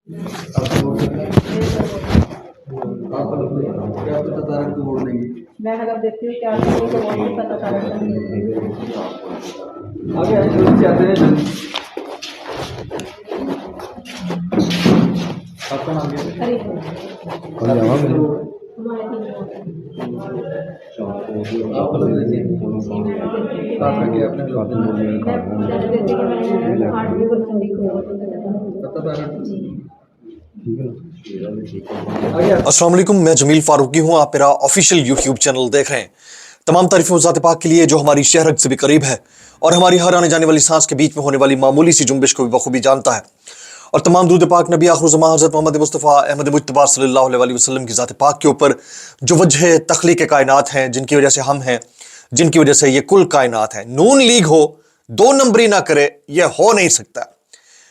क्या पता तारक को वोट देंगे। मैं अगर देखती हूँ कि आप लोगों को वोट नहीं पता तारक आगे जल्दी चाहते हैं जल्दी। आपका नाम क्या है? आप लोग देखिए आपका क्या अपने लोग पता तारक अस्सलाम वालेकुम, मैं जमील फारूकी हूं। आप मेरा ऑफिशियल यूट्यूब चैनल देख रहे हैं। तमाम तारीफें ज़ात पाक के लिए जो हमारी शहरत से भी करीब है और हमारी हर आने जाने वाली सांस के बीच में होने वाली मामूली सी जुम्बिश को भी बखूबी जानता है। और तमाम दूध पाक नबी आखिर ज़मां हज़रत मोहम्मद मुस्तफ़ा अहमद मुज्तबा सल्लल्लाहु अलैहि वसल्लम की ज़ात पाक के ऊपर जो वजह तख्लीक कायनात हैं, जिनकी वजह से हम हैं, जिनकी वजह से ये कुल कायनात है। नून लीग हो, दो नंबरी ना करे, यह हो नहीं सकता।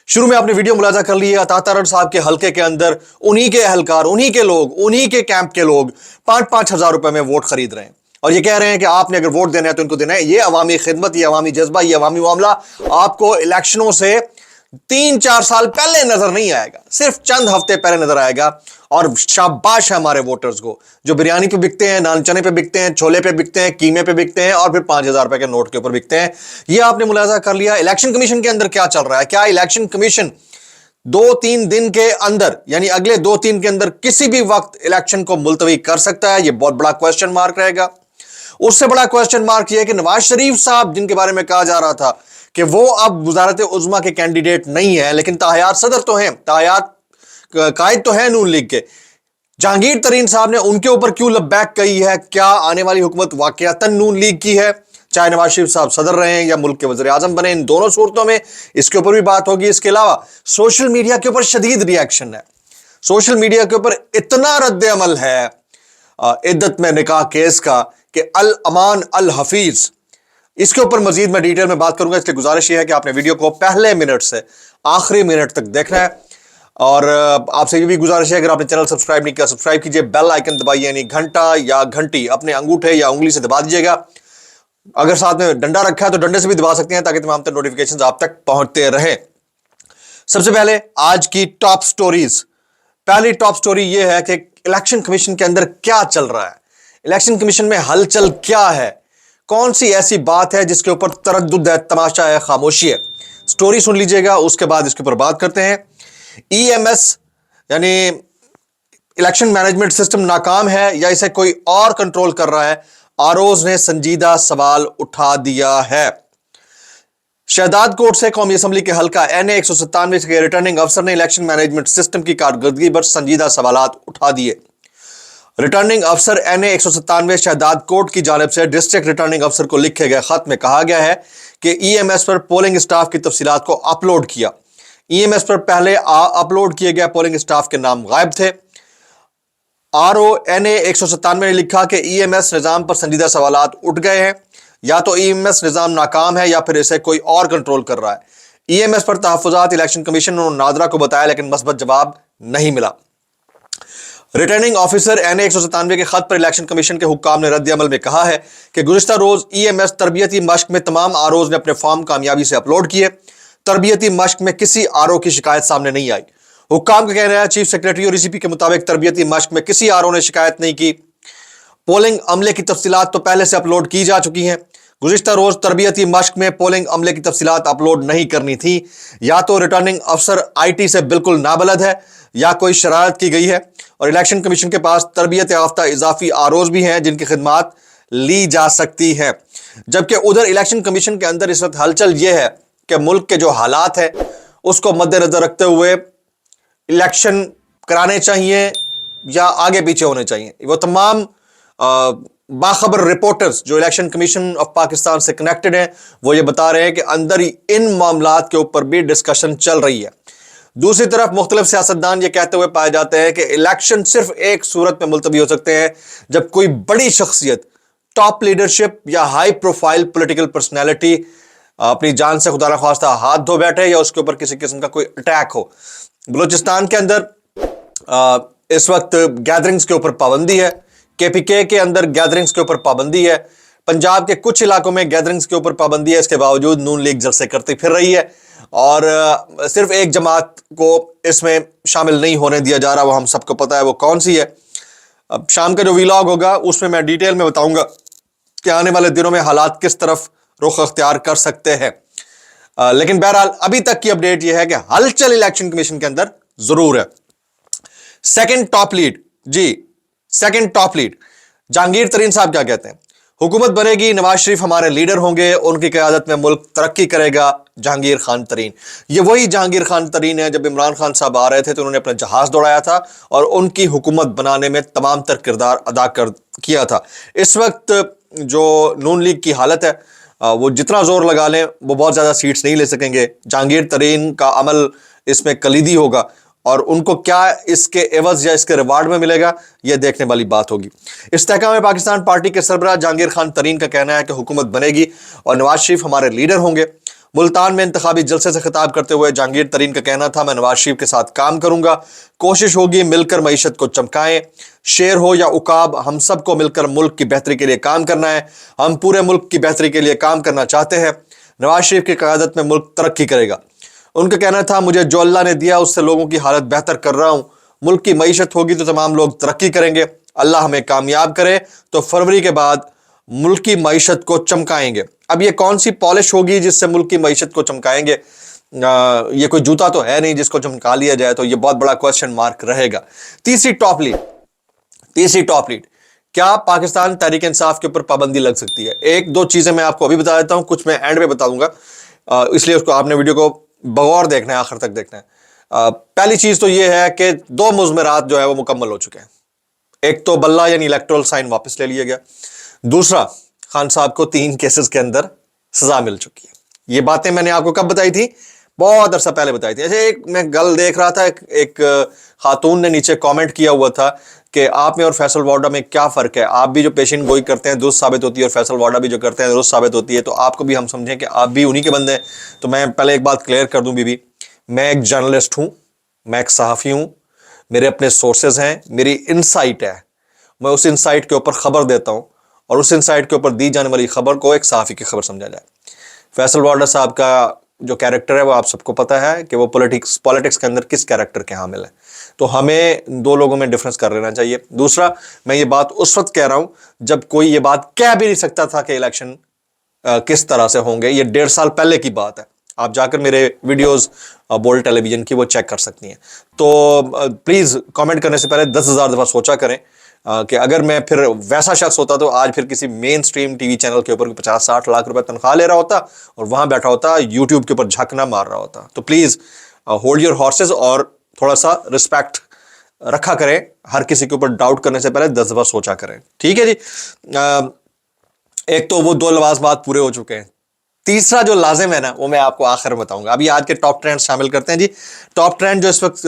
शुरू में आपने वीडियो मुलाजा कर ली है। अता तारड़ साहब के हलके के अंदर उन्हीं के अहलकार, उन्हीं के लोग, उन्हीं के कैंप के लोग 5-5 हजार रुपए में वोट खरीद रहे हैं और ये कह रहे हैं कि आपने अगर वोट देना है तो इनको देना है। ये अवामी खिदमत, ये अवामी जज्बा, ये अवामी मामला आपको इलेक्शनों से 3-4 साल पहले नजर नहीं आएगा, सिर्फ चंद हफ्ते पहले नजर आएगा। और शाबाश है हमारे वोटर्स को जो बिरयानी पे बिकते हैं, नान चने पे बिकते हैं, छोले पे बिकते हैं, कीमे पे बिकते हैं और फिर 5,000 रुपए के नोट के ऊपर बिकते हैं। ये आपने मुलाजा कर लिया। इलेक्शन कमीशन के अंदर क्या चल रहा है? क्या इलेक्शन कमीशन 2-3 दिन के अंदर, यानी अगले 2-3 के अंदर किसी भी वक्त इलेक्शन को मुलतवी कर सकता है? यह बहुत बड़ा क्वेश्चन मार्क रहेगा। उससे बड़ा क्वेश्चन मार्क यह है कि नवाज शरीफ साहब, जिनके बारे में कहा जा रहा था कि वो अब वजारत उज़्मा के कैंडिडेट नहीं है, लेकिन ताहयात सदर तो हैं, ताहयात कायद तो है नून लीग के, जहांगीर तरीन साहब ने उनके ऊपर क्यों लब्बैक कही है? क्या आने वाली हुकूमत वाकयातन नून लीग की है, चाहे नवाज शरीफ साहब सदर रहे हैं या मुल्क के वज़ीर आज़म बने? इन दोनों सूरतों में इसके ऊपर भी बात होगी। इसके अलावा सोशल मीडिया के ऊपर शदीद रिएक्शन है। सोशल मीडिया के ऊपर इतना रद्द अमल है इद्दत में निकाह केस का कि अल अमान अल हफीज। इसके ऊपर मजीद मैं डिटेल में बात करूंगा, इसलिए गुजारिश यह है कि आपने वीडियो को पहले मिनट से आखिरी मिनट तक देखना है। और आपसे ये भी गुजारिश है, अगर आपने चैनल सब्सक्राइब नहीं किया सब्सक्राइब कीजिए, बेल आइकन दबाइए, यानी घंटा या घंटी अपने अंगूठे या उंगली से दबा दीजिएगा। अगर साथ में डंडा रखा है तो डंडे से भी दबा सकते हैं ताकि तमाम तरह नोटिफिकेशन आप तक पहुंचते रहे। सबसे पहले आज की टॉप स्टोरीज। पहली टॉप स्टोरी यह है कि इलेक्शन कमीशन के अंदर क्या चल रहा है, इलेक्शन कमीशन में हलचल क्या है, कौन सी ऐसी बात है जिसके ऊपर तरद्दुद है, तमाशा है, खामोशी है। स्टोरी सुन लीजिएगा, उसके बाद इसके ऊपर बात करते हैं। ईएमएस यानी इलेक्शन मैनेजमेंट सिस्टम नाकाम है या इसे कोई और कंट्रोल कर रहा है? आरओज ने संजीदा सवाल उठा दिया है। शहदाद कोर्ट से कौमी असम्बली के हल्का NA 197 के रिटर्निंग अफसर ने इलेक्शन मैनेजमेंट सिस्टम की कारकर्दगी पर संजीदा सवालात उठा दिए। रिटर्निंग अफसर NA 197 शहदाद कोर्ट की जानिब से डिस्ट्रिक्ट रिटर्निंग अफसर को लिखे गए खत में कहा गया है कि ईएमएस पर पोलिंग स्टाफ की तफसीलात को अपलोड किया। ईएमएस पर पहले अपलोड किए गए पोलिंग स्टाफ के नाम गायब थे। RO NA 197 ने लिखा कि ईएमएस निज़ाम पर संजीदा सवालात उठ गए हैं, या तो ईएमएस निज़ाम नाकाम है या फिर इसे कोई और कंट्रोल कर रहा है। ईएमएस पर तहफ़्फ़ुज़ात इलेक्शन कमीशन ने नादरा को बताया, लेकिन मस्बत जवाब नहीं मिला। रिटर्निंग ऑफिसर NA 197 के खत पर इलेक्शन कमीशन के हुक्काम ने रद्द अमल में कहा है कि गुज़िश्ता रोज ईएमएस तरबियती मश्क में तमाम आरओज ने अपने फॉर्म कामयाबी से अपलोड किए। तरबियती मश्क में किसी आरओ की शिकायत सामने नहीं आई। हुक्काम का कहना है, चीफ सेक्रेटरी और ECP के मुताबिक तरबियती मश्क में किसी आरओ ने शिकायत नहीं की। पोलिंग अमले की तफसीलात तो पहले से अपलोड की जा चुकी हैं। गुज़िश्ता रोज तरबियती मश्क में पोलिंग अमले की तफसीलात अपलोड नहीं करनी थी। या तो रिटर्निंग अफसर IT से बिल्कुल नाबलद है या कोई शरारत की गई है। और इलेक्शन कमीशन के पास तरबियत याफ्ता इजाफी आरओज भी हैं जिनकी खिदमात ली जा सकती है। जबकि उधर इलेक्शन कमीशन के अंदर इस वक्त हलचल यह है कि मुल्क के जो हालात है उसको मद्देनजर रखते हुए इलेक्शन कराने चाहिए या आगे पीछे होने चाहिए। वो तमाम बाखबर रिपोर्टर्स जो इलेक्शन कमीशन ऑफ पाकिस्तान से कनेक्टेड हैं वो ये बता रहे हैं कि अंदर ही इन मामलात के ऊपर भी डिस्कशन चल रही है। दूसरी तरफ मुख्तलिफ सियासतदान ये कहते हुए पाए जाते हैं कि इलेक्शन सिर्फ एक सूरत में मुलतवी हो सकते हैं जब कोई बड़ी शख्सियत, टॉप लीडरशिप या हाई प्रोफाइल पॉलिटिकल पर्सनैलिटी अपनी जान से खुदा न खास्ता हाथ धो बैठे या उसके ऊपर किसी किस्म का कोई अटैक हो। बलूचिस्तान के अंदर इस वक्त गैदरिंग्स के ऊपर पाबंदी है। KPK के अंदर गैदरिंग्स के ऊपर पाबंदी है। पंजाब के कुछ इलाकों में गैदरिंग्स के ऊपर पाबंदी है। इसके बावजूद नून लीग जलसे करती फिर रही है। और सिर्फ एक जमात को इसमें शामिल नहीं होने दिया जा रहा, वो हम सबको पता है वो कौन सी है। अब शाम का जो वीलॉग होगा उसमें मैं डिटेल में बताऊंगा कि आने वाले दिनों में हालात किस तरफ रुख अख्तियार कर सकते हैं। लेकिन बहरहाल अभी तक की अपडेट यह है कि हलचल इलेक्शन कमीशन के अंदर जरूर है। सेकंड टॉप लीड, जी सेकंड टॉप लीड, जहांगीर तरीन साहब क्या कहते हैं? हुकूमत बनेगी, नवाज शरीफ हमारे लीडर होंगे, उनकी क़यादत में मुल्क तरक्की करेगा, जहांगीर खान तरीन। ये वही जहांगीर खान तरीन है जब इमरान खान साहब आ रहे थे तो उन्होंने अपना जहाज दौड़ाया था और उनकी हुकूमत बनाने में तमाम तर किरदार अदा किया था। इस वक्त जो नून लीग की हालत है, वो जितना जोर लगा लें वो बहुत ज्यादा सीट्स नहीं ले सकेंगे। जहांगीर तरीन का अमल इसमें कलीदी होगा और उनको क्या इसके एवज या इसके रिवार्ड में मिलेगा, यह देखने वाली बात होगी। इस्तेहकाम पाकिस्तान पार्टी के सरबराह जहांगीर खान तरीन का कहना है कि हुकूमत बनेगी और नवाज शरीफ हमारे लीडर होंगे। मुल्तान में इंतखाबी जलसे से खिताब करते हुए जहांगीर तरीन का कहना था, मैं नवाज शरीफ के साथ काम करूंगा, कोशिश होगी मिलकर मईशत को चमकाएं। शेर हो या उकाब, हम सबको मिलकर मुल्क की बेहतरी के लिए काम करना है। हम पूरे मुल्क की बेहतरी के लिए काम करना चाहते हैं। नवाज शरीफ की क़यादत में मुल्क तरक्की करेगा। उनका कहना था, मुझे जो अल्लाह ने दिया उससे लोगों की हालत बेहतर कर रहा हूं। मुल्क की मईशत होगी तो तमाम लोग तरक्की करेंगे। अल्लाह हमें कामयाब करे तो फरवरी के बाद मुल्क की मईशत को चमकाएंगे। अब ये कौन सी पॉलिश होगी जिससे मुल्क की मईशत को चमकाएंगे? ये कोई जूता तो है नहीं जिसको चमका लिया जाए, तो ये बहुत बड़ा क्वेश्चन मार्क रहेगा। तीसरी टॉप लीड, क्या पाकिस्तान तहरीक इंसाफ के ऊपर पाबंदी लग सकती है? एक दो चीजें मैं आपको अभी बता देता हूं, कुछ मैं एंड में बताऊंगा, इसलिए उसको आपने वीडियो को बगौर देखना है, आखिर तक देखना है। पहली चीज तो यह है कि 2 मुज़मरात जो है वो मुकम्मल हो चुके हैं। एक तो बल्ला यानी इलेक्टोरल साइन वापस ले लिया गया, दूसरा खान साहब को 3 केसेस के अंदर सजा मिल चुकी है। ये बातें मैंने आपको कब बताई थी? बहुत अरसा पहले बताई थी। ऐसे एक मैं गल देख रहा था, एक खातून ने नीचे कमेंट किया हुआ था कि आप में और फैसल वाडा में क्या फर्क है? आप भी जो पेशेंट गोई करते हैं दुरुस्त साबित होती है और फैसल वाडा भी जो करते हैं दुरुस्त साबित होती है, तो आपको भी हम समझें कि आप भी उन्हीं के बंदे हैं। तो मैं पहले एक बात क्लियर कर दूं बीबी, मैं एक जर्नलिस्ट हूं, मैं एक सहाफ़ी हूं, मेरे अपने सोर्सेज हैं, मेरी इनसाइट है, मैं उस इनसाइट के ऊपर खबर देता हूं और उस इनसाइट के ऊपर दी जाने वाली खबर को एक सहाफ़ी की खबर समझा जाए। फैसल वाडा साहब का जो कैरेक्टर है वो आप सबको पता है कि वो पॉलिटिक्स के अंदर किस कैरेक्टर के हामिल है, तो हमें 2 लोगों में डिफरेंस कर लेना चाहिए। दूसरा, मैं ये बात उस वक्त कह रहा हूं जब कोई ये बात कह भी नहीं सकता था कि इलेक्शन किस तरह से होंगे। ये 1.5 साल पहले की बात है, आप जाकर मेरे वीडियोस बोल्ड टेलीविजन की वो चेक कर सकती हैं। तो प्लीज कमेंट करने से पहले 10,000 दफा सोचा करें कि अगर मैं फिर वैसा शख्स होता तो आज फिर किसी मेन स्ट्रीम टीवी चैनल के ऊपर 50-60 लाख रुपए तनख्वाह ले रहा होता और वहां बैठा होता यूट्यूब के ऊपर झकना मार रहा होता। तो प्लीज होल्ड योर हॉर्सेस और थोड़ा सा रिस्पेक्ट रखा करें, हर किसी के ऊपर डाउट करने से पहले 10 दफा सोचा करें, ठीक है जी। एक तो वो 2 लवाज़मात पूरे हो चुके हैं। तीसरा जो लाजिम है ना, वो मैं आपको आखिर में बताऊंगा। अभी आज के टॉप ट्रेंड शामिल करते हैं जी। टॉप ट्रेंड जो इस वक्त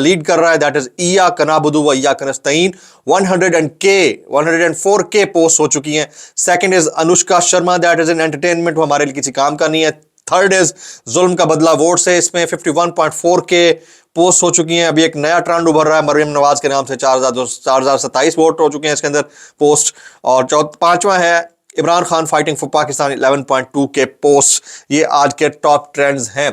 लीड कर रहा है दैट इज इय्याका नअबुदु व इय्याका नस्तईन। 104K पोस्ट हो चुकी हैं। Second is Anushka Sharma, that is in entertainment, वो हमारे लिए किसी काम का नहीं है। थर्ड इज जुल्म का बदला वोट से, इसमें 51.4K पोस्ट हो चुकी हैं। अभी एक नया ट्रेंड उभर रहा है मरियम नवाज के नाम से, 4,027 वोट हो चुके हैं इसके अंदर पोस्ट। और पांचवा है Imran Khan fighting for Pakistan, 11.2K post. ये आज के टॉप ट्रेंड्स हैं।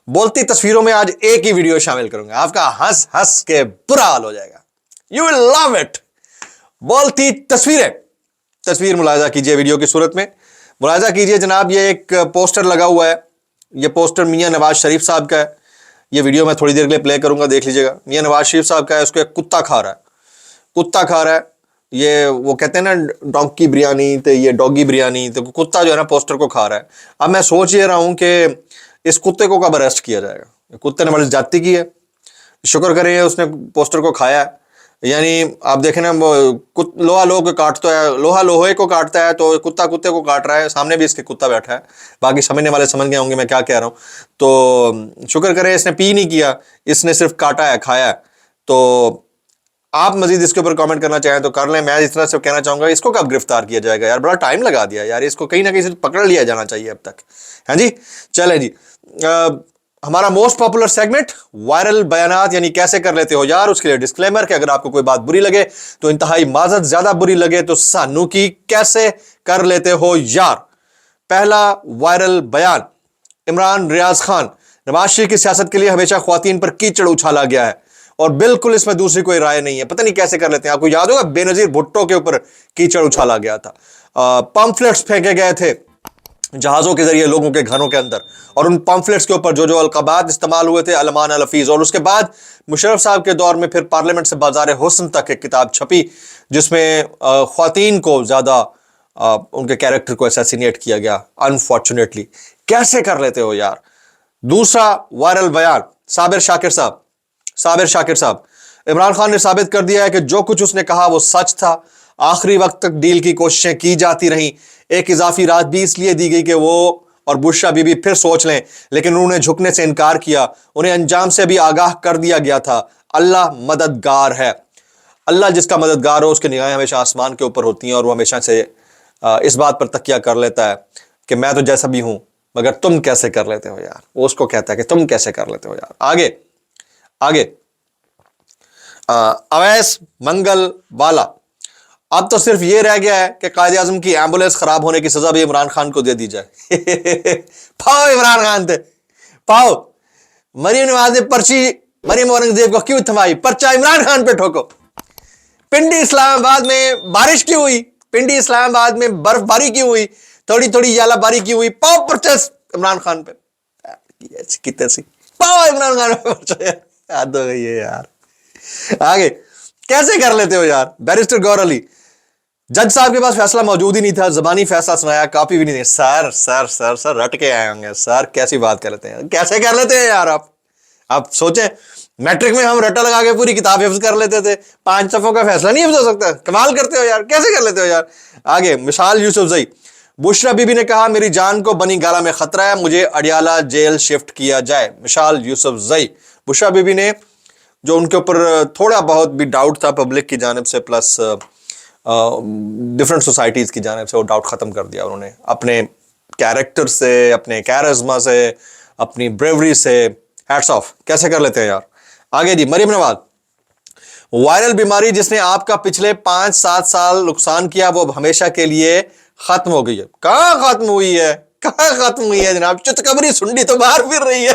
बोलती तस्वीरों में आज एक ही वीडियो शामिल करूंगा, आपका हंस हंस के बुरा हाल हो जाएगा, यू विल लव इट। बोलती तस्वीर मुलाजा कीजिए, वीडियो की सूरत में मुलाजा कीजिए जनाब। ये एक पोस्टर लगा हुआ है, ये पोस्टर मियां नवाज शरीफ साहब का है। ये वीडियो मैं थोड़ी देर के लिए प्ले करूंगा, देख लीजिएगा। मियां नवाज शरीफ साहब का है, उसको एक कुत्ता खा रहा है। ये वो कहते हैं ना डॉगी बिरयानी, तो ये डॉगी बिरयानी, तो कुत्ता जो है ना पोस्टर को खा रहा है। अब मैं सोच ये रहा हूं कि इस कुत्ते को कब अरेस्ट किया जाएगा। कुत्ते ने बड़ी ज्यादती की है, शुक्र करें उसने पोस्टर को खाया है। यानी आप देखें ना, लोहा लोहे को काटता है, लोहा लोहे को काटता है, तो कुत्ता कुत्ते को काट रहा है। सामने भी इसके कुत्ता बैठा है, बाकी समझने वाले समझ गए होंगे मैं क्या कह रहा हूं। तो शुक्र करें इसने पी नहीं किया, इसने सिर्फ काटा है, खाया है। तो आप मजीद इसके ऊपर कमेंट करना चाहें तो कर लें। मैं इस तरह से कहना चाहूंगा, इसको कब गिरफ्तार किया जाएगा यार, बड़ा टाइम लगा दिया यार, इसको कहीं ना कहीं से पकड़ लिया जाना चाहिए अब तक, है जी। चले जी, हमारा मोस्ट पॉपुलर सेगमेंट वायरल बयानात, यानी कैसे कर लेते हो यार। उसके लिए डिस्क्लेमर कि अगर आपको कोई बात बुरी लगे तो इंतहाई माजत, ज्यादा बुरी लगे तो सानू की कैसे कर लेते हो यार। पहला वायरल बयान, इमरान रियाज खान नवाज शरीफ की सियासत के लिए हमेशा ख्वातीन पर कीचड़ उछाला गया है और बिल्कुल इसमें दूसरी कोई राय नहीं है। पता नहीं कैसे कर लेते हैं। आपको याद होगा बेनजीर भुट्टो के ऊपर कीचड़ उछाला गया था, पंफलेट्स फेंके गए थे जहाजों के जरिए लोगों के घरों के अंदर, और उन पंफलेट्स के ऊपर जो जो अलकाबात इस्तेमाल हुए थे अलमान अल हफीज। और उसके बाद मुशर्रफ साहब के दौर में फिर पार्लियामेंट से बाजार हुस्न तक एक किताब छपी जिसमें ख्वातीन को ज्यादा उनके कैरेक्टर को असैसिनेट किया गया अनफॉर्चुनेटली। कैसे कर लेते हो यार। दूसरा वायरल बयान साबिर शाकिर साहब, इमरान खान ने साबित कर दिया है कि जो कुछ उसने कहा वो सच था। आखिरी वक्त तक डील की कोशिशें की जाती रहीं। एक इजाफी रात भी इसलिए दी गई कि वो और बुशरा बीबी फिर सोच लें, लेकिन उन्होंने झुकने से इनकार किया। उन्हें अंजाम से भी आगाह कर दिया गया था। अल्लाह मददगार है। अल्लाह जिसका मददगार हो उसकी निगाहें हमेशा आसमान के ऊपर होती हैं और वो हमेशा से इस बात पर तकिया कर लेता है कि मैं तो जैसा भी हूं, मगर तुम कैसे कर लेते हो यार। वो उसको कहता है कि तुम कैसे कर लेते हो यार। आगे अवैस मंगल वाला, अब तो सिर्फ ये रह गया है कि कायदे आजम की एम्बुलेंस खराब होने की सजा भी इमरान खान को दे दी जाए। पाओ इमरान खान थे, पाओ। मरीम नवाज ने पर्ची मरीम औरंगजेब को क्यों थमाई, पर्चा इमरान खान पे ठोको। पिंडी इस्लामाबाद में बारिश क्यों हुई, पिंडी इस्लामाबाद में बर्फबारी क्यों हुई, थोड़ी थोड़ी यालाबारी क्यों हुई, पाओ पर्चा इमरान खान पे। कितने सी पाओ इमरान खान पे पर्चा। याद हो गई है यार। आगे कैसे कर लेते हो यार। बैरिस्टर गौर अली, जज साहब के पास फैसला मौजूद ही नहीं था, जबानी फैसला सुनाया, कॉपी भी नहीं दी। सर रट के आए होंगे सर। कैसी बात कर लेते हैं, कैसे कर लेते हैं यार आप सोचें। मैट्रिक में हम रट्टा लगा के पूरी किताब हिफ्ज कर लेते थे, 5 सफ़ों का फैसला नहीं हिफ्ज हो सकता। कमाल करते हो यार, कैसे कर लेते हो यार। आगे मिसाल यूसुफजई, बुशरा बीबी ने कहा मेरी जान को बनी गाला में खतरा है, मुझे अडियाला जेल शिफ्ट किया जाए। मिसाल यूसुफजई, बुशरा बीबी ने जो उनके ऊपर थोड़ा बहुत भी डाउट था पब्लिक की जानिब से प्लस डिफरेंट सोसाइटीज की जानिब से, वो डाउट खत्म कर दिया उन्होंने अपने कैरेक्टर से, अपने कैरिज्मा से, अपनी ब्रेवरी से। Hats off. कैसे कर लेते हैं यार। आगे जी मरीम नवाज, वायरल बीमारी जिसने आपका पिछले 5-7 साल नुकसान किया वो अब हमेशा के लिए खत्म हो गई है। कहां खत्म हुई है, कहां खत्म हुई है जनाब। चुतकबरी सुंडी तो बाहर फिर रही है।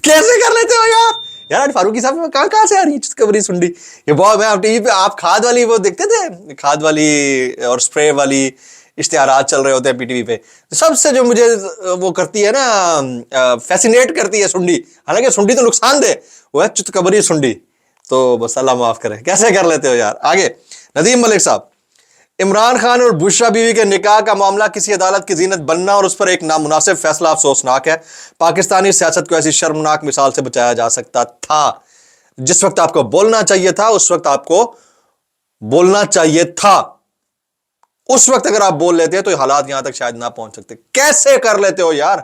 कैसे कर लेते हो यार। यार फारूकी साहब कहां से आ रही है चितकबरी सुंडी। ये बहुत, मैं टीवी पे आप खाद वाली वो देखते थे, खाद वाली और स्प्रे वाली इश्तिहारात चल रहे होते हैं पीटीवी पे। सबसे जो मुझे वो करती है ना, फैसिनेट करती है सुंडी, हालांकि सुंडी तो नुकसान दे, वो है चितकबरी सुंडी। तो बस अल्लाह माफ करे। कैसे कर लेते हो यार। आगे नदीम मलिक साहब, इमरान खान और बुशरा बीवी के निकाह का मामला किसी अदालत की जीनत बनना और उस पर एक नामुनासिब फैसला अफसोसनाक है। पाकिस्तानी सियासत को ऐसी शर्मनाक मिसाल से बचाया जा सकता था। जिस वक्त आपको बोलना चाहिए था उस वक्त आपको बोलना चाहिए था। उस वक्त अगर आप बोल लेते तो हालात यहां तक शायद ना पहुंच सकते। कैसे कर लेते हो यार।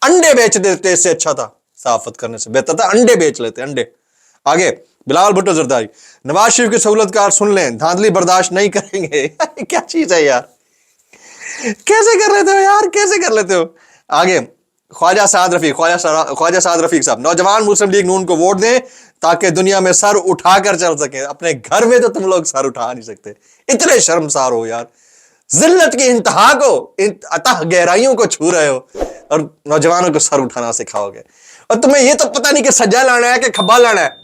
अंडे बेच देते, इससे अच्छा था, सहाफत करने से बेहतर था अंडे बेच लेते, अंडे। आगे बिलावल भुट्टो जरदारी, नवाज शरीफ के सहूलतकार सुन लें, धांधली बर्दाश्त नहीं करेंगे। क्या चीज है यार। कैसे कर लेते हो यार, कैसे कर लेते हो। आगे ख्वाजा साद रफीक साहब, नौजवान मुस्लिम लीग नून को वोट दें ताकि दुनिया में सर उठाकर चल सके। अपने घर में तो तुम लोग सर उठा नहीं सकते, इतने शर्मसार हो यार। जिल्लत की इंतहा को, अतः गहराइयों को छू रहे हो और नौजवानों को सर उठाना सिखाओगे। और तुम्हें ये तो पता नहीं कि सज्जा लाना है कि खब्बा लाना है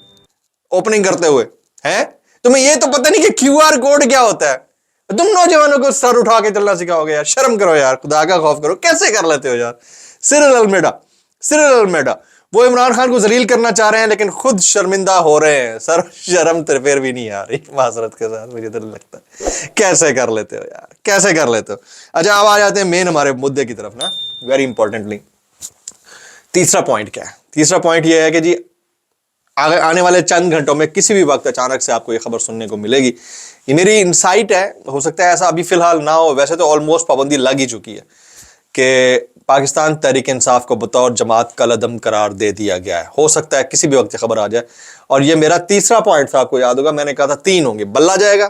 ओपनिंग करते हुए, हैं तुम्हें ये तो पता नहीं कि क्यूआर कोड क्या होता है। तुम नौजवानों को सर उठा के चलना सिखाओगे यार। शर्म करो यार, खुदा का खौफ करो। कैसे कर लेते हो यार। सिरिल अलमेडा, वो इमरान खान को जलील करना चाह रहे हैं लेकिन खुद शर्मिंदा हो रहे हैं। सर शर्म फिर भी नहीं आ रही माजरत के साथ, मुझे तो लगता है। कैसे कर लेते हो यार, कैसे कर लेते हो। अच्छा अब आ जाते हैं मेन हमारे मुद्दे की तरफ ना, वेरी इंपॉर्टेंटली। तीसरा पॉइंट क्या है। तीसरा पॉइंट यह है कि जी आने वाले चंद घंटों में किसी भी वक्त अचानक से आपको यह खबर सुनने को मिलेगी। ये मेरी इंसाइट है, हो सकता है ऐसा अभी फिलहाल ना हो, वैसे तो ऑलमोस्ट पाबंदी लग ही चुकी है कि पाकिस्तान तहरीक इंसाफ को बतौर जमात कलअदम करार दे दिया गया है। हो सकता है किसी भी वक्त खबर आ जाए। और ये मेरा तीसरा पॉइंट था, आपको याद होगा मैंने कहा था 3 होंगे, बल्ला जाएगा,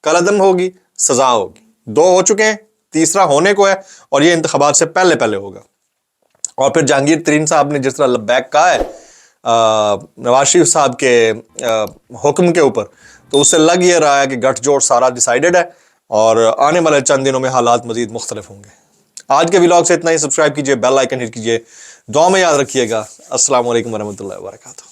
कलअदम होगी, सजा होगी। 2 हो चुके हैं, तीसरा होने को है और ये इंतखाबात से पहले पहले होगा। और फिर जहांगीर तरीन साहब ने जिस तरह लब्बैक कहा है नवाज शरीफ साहब के हुक्म के ऊपर, तो उससे लग ये रहा है कि गठजोड़ सारा डिसाइडेड है और आने वाले चंद दिनों में हालात मजीद मुख्तलिफ होंगे। आज के व्लॉग से इतना ही। सब्सक्राइब कीजिए, बेल आइकन हिट कीजिए, दुआ में याद रखिएगा। अस्सलाम वालेकुम वरहमतुल्लाहि वबरकातुहू।